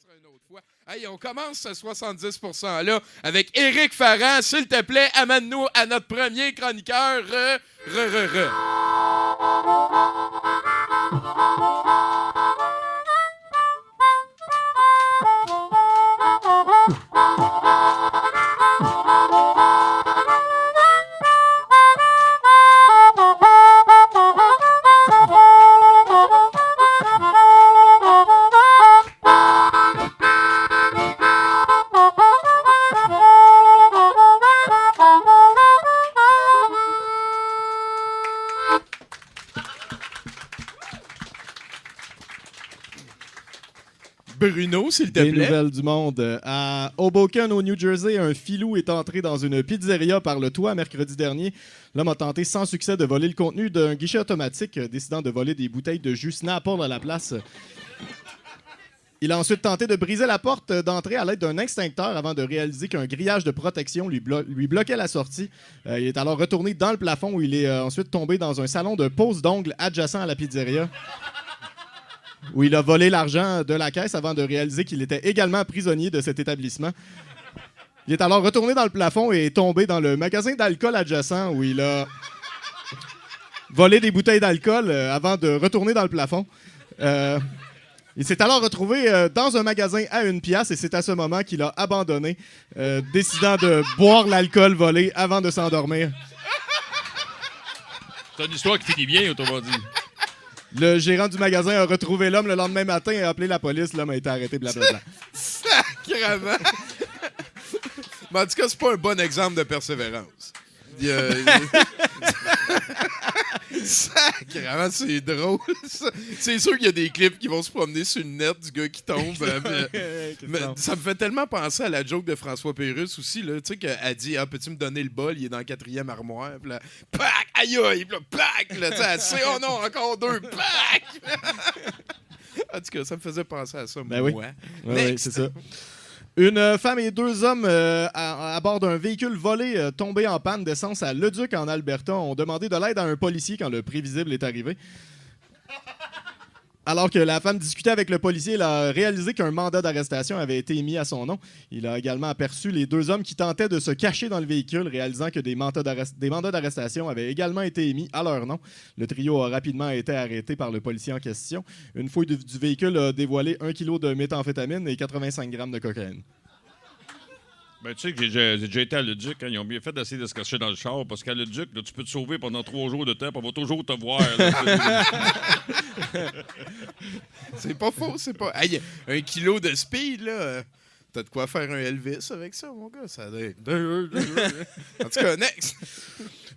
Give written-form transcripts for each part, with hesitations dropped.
sera une autre fois. Hey, on commence ce 70%-là avec Éric Ferrand. S'il te plaît, amène-nous à notre premier chroniqueur. Bruno, s'il te Des plaît. nouvelles du monde. À Hoboken, au New Jersey, un filou est entré dans une pizzeria par le toit mercredi dernier. L'homme a tenté sans succès de voler le contenu d'un guichet automatique, décidant de voler des bouteilles de jus Snapple à la place. Il a ensuite tenté de briser la porte d'entrée à l'aide d'un extincteur avant de réaliser qu'un grillage de protection lui bloquait la sortie. Il est alors retourné dans le plafond où il est ensuite tombé dans un salon de pose d'ongles adjacent à la pizzeria, où il a volé l'argent de la caisse avant de réaliser qu'il était également prisonnier de cet établissement. Il est alors retourné dans le plafond et est tombé dans le magasin d'alcool adjacent où il a volé des bouteilles d'alcool avant de retourner dans le plafond. Il s'est alors retrouvé dans un magasin à 1 piastre et c'est à ce moment qu'il a abandonné, décidant de boire l'alcool volé avant de s'endormir. C'est une histoire qui finit bien, autrement dit. Le gérant du magasin a retrouvé l'homme le lendemain matin et a appelé la police. L'homme a été arrêté, blablabla. Sacrément. Mais en tout cas, c'est pas un bon exemple de persévérance. Sacrément, c'est drôle. Ça. C'est sûr qu'il y a des clips qui vont se promener sur le net du gars qui tombe. Mais ça me fait tellement penser à la joke de François Pérusse aussi. Tu sais qu'elle dit « peux-tu me donner le bol? Il est dans la 4e armoire. » Puis là, « Pac! Aïe aïe! » Puis là, « Pac! » Là, elle sait « Oh non, encore 2! Pac! » En tout cas, ça me faisait penser à ça, ben moi. Oui, c'est ça. Une femme et 2 hommes à bord d'un véhicule volé tombé en panne d'essence à Leduc, en Alberta, ont demandé de l'aide à un policier quand le prévisible est arrivé. Alors que la femme discutait avec le policier, elle a réalisé qu'un mandat d'arrestation avait été émis à son nom. Il a également aperçu les 2 hommes qui tentaient de se cacher dans le véhicule, réalisant que des mandats d'arrestation avaient également été émis à leur nom. Le trio a rapidement été arrêté par le policier en question. Une fouille du véhicule a dévoilé 1 kg de méthamphétamine et 85 grammes de cocaïne. Ben, tu sais que j'ai déjà été à Leduc. Hein, ils ont bien fait d'essayer de se cacher dans le char parce qu'à Leduc, là, tu peux te sauver pendant 3 jours de temps puis on va toujours te voir. C'est pas faux, c'est pas... Hey, 1 kilo de speed, là... T'as de quoi faire un Elvis avec ça, mon gars. Ça doit être... En tout cas, next!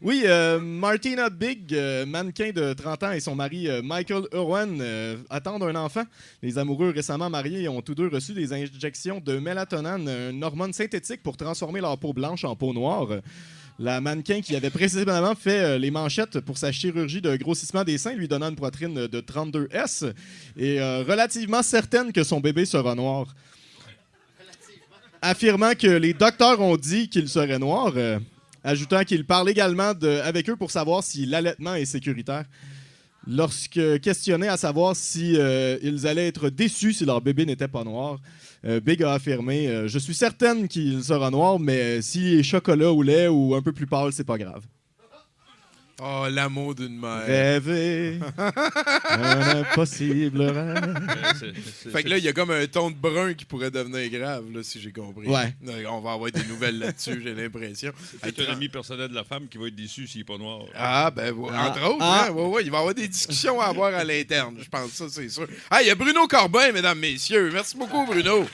Oui, Martina Big, mannequin de 30 ans, et son mari Michael Irwin attendent un enfant. Les amoureux récemment mariés ont tous 2 reçu des injections de mélatonine, une hormone synthétique pour transformer leur peau blanche en peau noire. La mannequin qui avait précédemment fait les manchettes pour sa chirurgie de grossissement des seins, lui donnant une poitrine de 32S, est relativement certaine que son bébé sera noir. Affirmant que les docteurs ont dit qu'il serait noir, ajoutant qu'il parle également avec eux pour savoir si l'allaitement est sécuritaire. Lorsque questionné à savoir si ils allaient être déçus si leur bébé n'était pas noir, Big a affirmé « Je suis certaine qu'il sera noir, mais s'il est chocolat ou lait ou un peu plus pâle, c'est pas grave. » Oh, l'amour d'une mère. Rêver, un impossible rêve. Fait que là, il y a comme un ton de brun qui pourrait devenir grave, là, si j'ai compris. Ouais. On va avoir des nouvelles là-dessus, j'ai l'impression. C'est un ami personnel de la femme qui va être déçu s'il n'est pas noir. Ah, ben, entre autres, hein, ouais, il va y avoir des discussions à avoir à l'interne, je pense, ça, c'est sûr. Ah, il y a Bruno Corbin, mesdames, messieurs. Merci beaucoup, Bruno.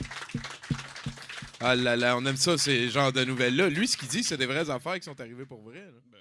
Ah là là, on aime ça, ces genres de nouvelles-là. Lui, ce qu'il dit, c'est des vraies affaires qui sont arrivées pour vrai. Là.